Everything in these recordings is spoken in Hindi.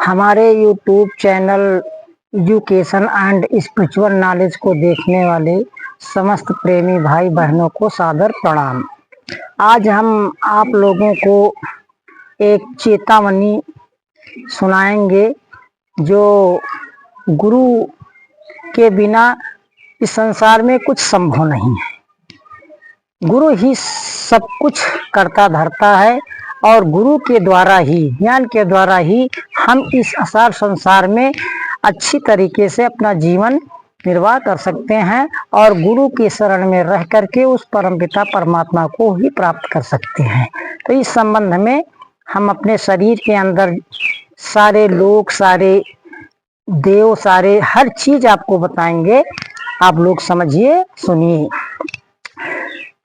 हमारे YouTube channel education and spiritual knowledge को देखने वाले समस्त प्रेमी भाई बहनों को सादर प्रणाम। आज हम आप लोगों को एक चेतावनी सुनाएंगे जो गुरु के बिना इस संसार में कुछ संभव नहीं है। गुरु ही सब कुछ करता धरता है और गुरु के द्वारा ही, ज्ञान के द्वारा ही हम इस असार संसार में अच्छी तरीके से अपना जीवन निर्वाह कर सकते हैं और गुरु के शरण में रह करके उस परमपिता परमात्मा को ही प्राप्त कर सकते हैं। तो इस संबंध में हम अपने शरीर के अंदर सारे लोग, सारे देव, सारे हर चीज आपको बताएंगे। आप लोग समझिए, सुनिए।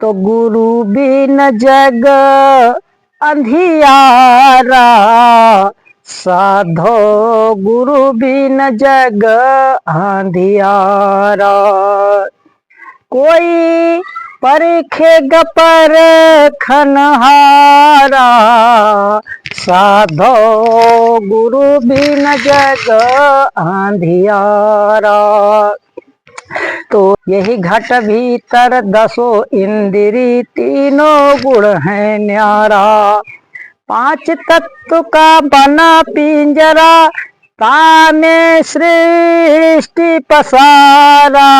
तो गुरु बिन जग अंधियारा, साधो गुरु बिन जग अंधियारा। कोई परखेगा परखनहारा, साधो गुरु बिन जग अंधियारा। तो यही घट भीतर दसों इंद्री, तीनों गुण है न्यारा। पांच तत्व का बना पिंजरा, ताने सृष्टि पसारा।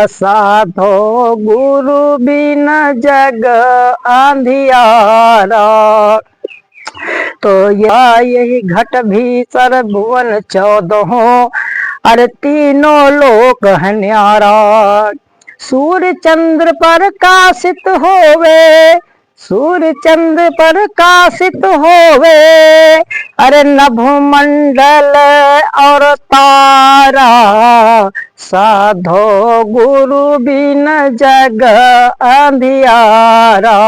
साधो गुरु बिन जग अंधियारा। तो यही घट भीतर भुवन 14, अरे तीनों लोक है न्यारा। सूर्य चंद्र प्रकाशित होवे, सूर्य चंद्र प्रकाशित होवे, अरे नभमंडल और तारा। साधो गुरु बिन जग अंधियारा।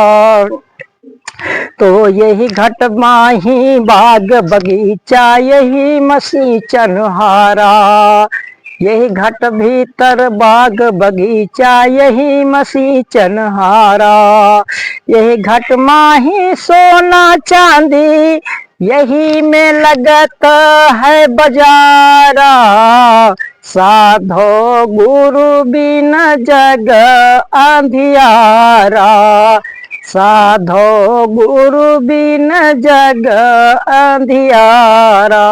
तो यही घट माही बाग बगीचा, यही मसीचन हारा। यही घट भीतर बाग बगीचा, यही मसीचन हारा। यही घट माही सोना चांदी, यही में लगत है बजारा। साधो गुरु बिन जग अंधियारा। साधो गुरु बिन जग अंधियारा।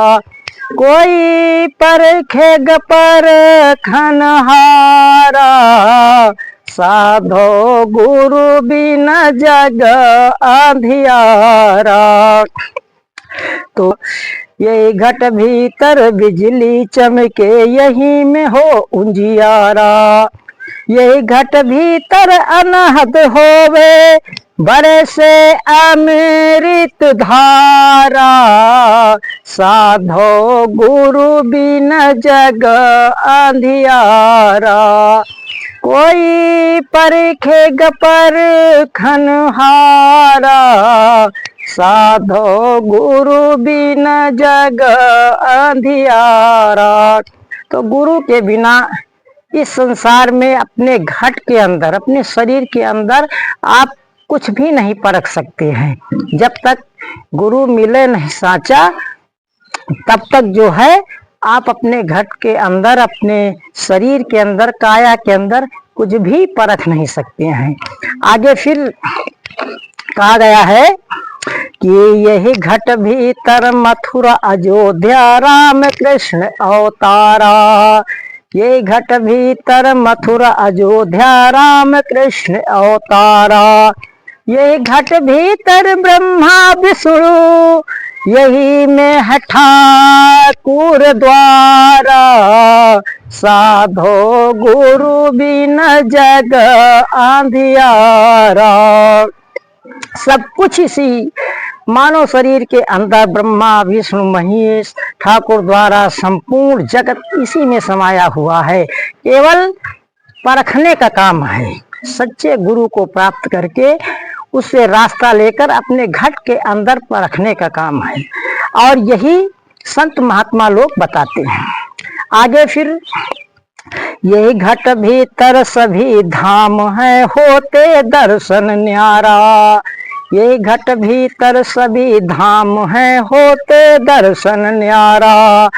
कोई परखेगा परखनहारा, साधो गुरु बिन जग अंधियारा। तो यही घट भीतर बिजली चमके, यही में हो उजियारा। यही घट भीतर अनहद होवे, बड़े से अमृत धारा। साधो गुरु बिन जग अंधियारा। कोई परखेगा परखनहारा, साधो गुरु बिन जग अंधियारा। तो गुरु के बिना इस संसार में अपने घट के अंदर, अपने शरीर के अंदर आप कुछ भी नहीं परख सकते हैं। जब तक गुरु मिले नहीं साचा, तब तक जो है आप अपने घट के अंदर, अपने शरीर के अंदर, काया के अंदर कुछ भी परख नहीं सकते हैं। आगे फिर कहा गया है कि यही घट भीतर मथुरा अयोध्या, राम कृष्ण अवतारा। ये घट भीतर मथुरा अयोध्या, राम कृष्ण अवतारा। ये घट भीतर ब्रह्मा विष्णु, यही में है ठाकुर द्वारा। साधो गुरु बिन जग अंधियारा। सब कुछ इसी मानव शरीर के अंदर ब्रह्मा विष्णु महेश ठाकुर द्वारा संपूर्ण जगत इसी में समाया हुआ है। केवल परखने का काम है। सच्चे गुरु को प्राप्त करके उससे रास्ता लेकर अपने घट के अंदर परखने का काम है और यही संत महात्मा लोग बताते हैं। आगे फिर यही घट भीतर सभी धाम है, होते दर्शन न्यारा। यही घट भीतर सभी धाम है, होते दर्शन न्यारा।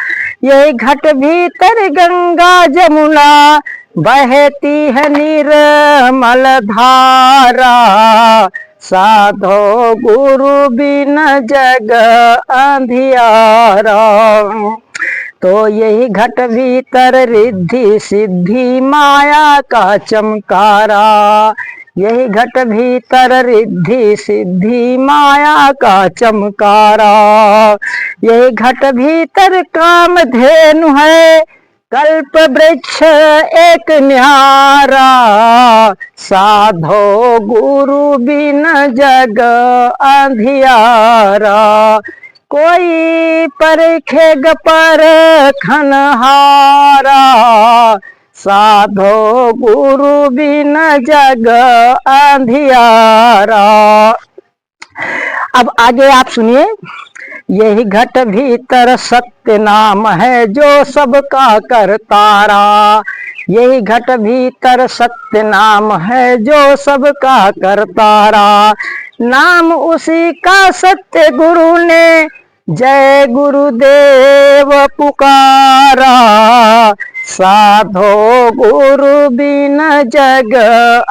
यही घट भीतर गंगा जमुना, बहती है निर्मल धारा। साधो गुरु बिन जग अंधियारा। तो यही घट भीतर रिद्धि सिद्धि माया का चमकारा। यही घट भीतर रिद्धि सिद्धि माया का चमकारा। यही घट भीतर काम धेनु है, कल्प वृक्ष एक न्यारा। साधो गुरु बिन जग अंधियारा। कोई परखेग परखनहारा। साधो गुरु बिन जग अंधियारा। अब आगे आप सुनिए। यही घट भीतर सत्य नाम है, जो सबका करतारा। यही घट भीतर सत्य नाम है, जो सबका करतारा। नाम उसी का सत्य गुरु ने, जय गुरुदेव पुकारा। साधो गुरु बिन जग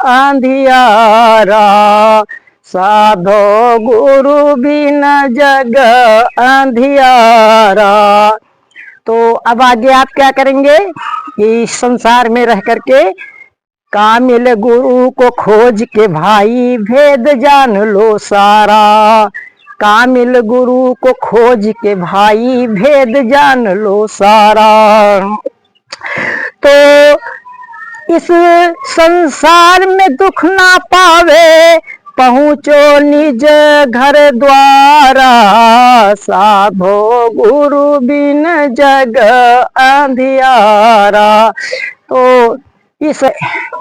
अंधियारा। साधो गुरु बिन जग अंधियारा। तो अब आगे आप क्या करेंगे कि इस संसार में रह करके कामिल गुरु को खोज के भाई भेद जान लो सारा। कामिल गुरु को खोज के भाई भेद जान लो सारा। तो इस संसार में दुख ना पावे, पहुँचो निज घर द्वारा। साधो गुरु बिन जग अंधियारा। तो इस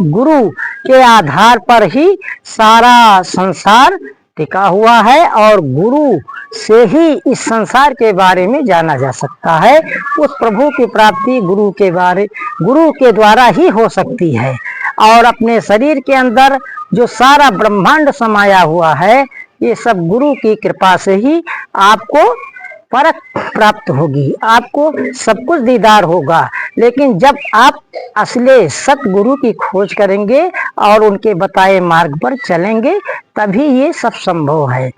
गुरु के आधार पर ही सारा संसार टिका हुआ है और गुरु से ही इस संसार के बारे में जाना जा सकता है। उस प्रभु की प्राप्ति गुरु के द्वारा ही हो सकती है। और अपने शरीर के अंदर जो सारा ब्रह्मांड समाया हुआ है, ये सब गुरु की कृपा से ही आपको परख प्राप्त होगी, आपको सब कुछ दीदार होगा। लेकिन जब आप असली सतगुरु की खोज करेंगे और उनके बताए मार्ग पर चलेंगे, तभी ये सब संभव है।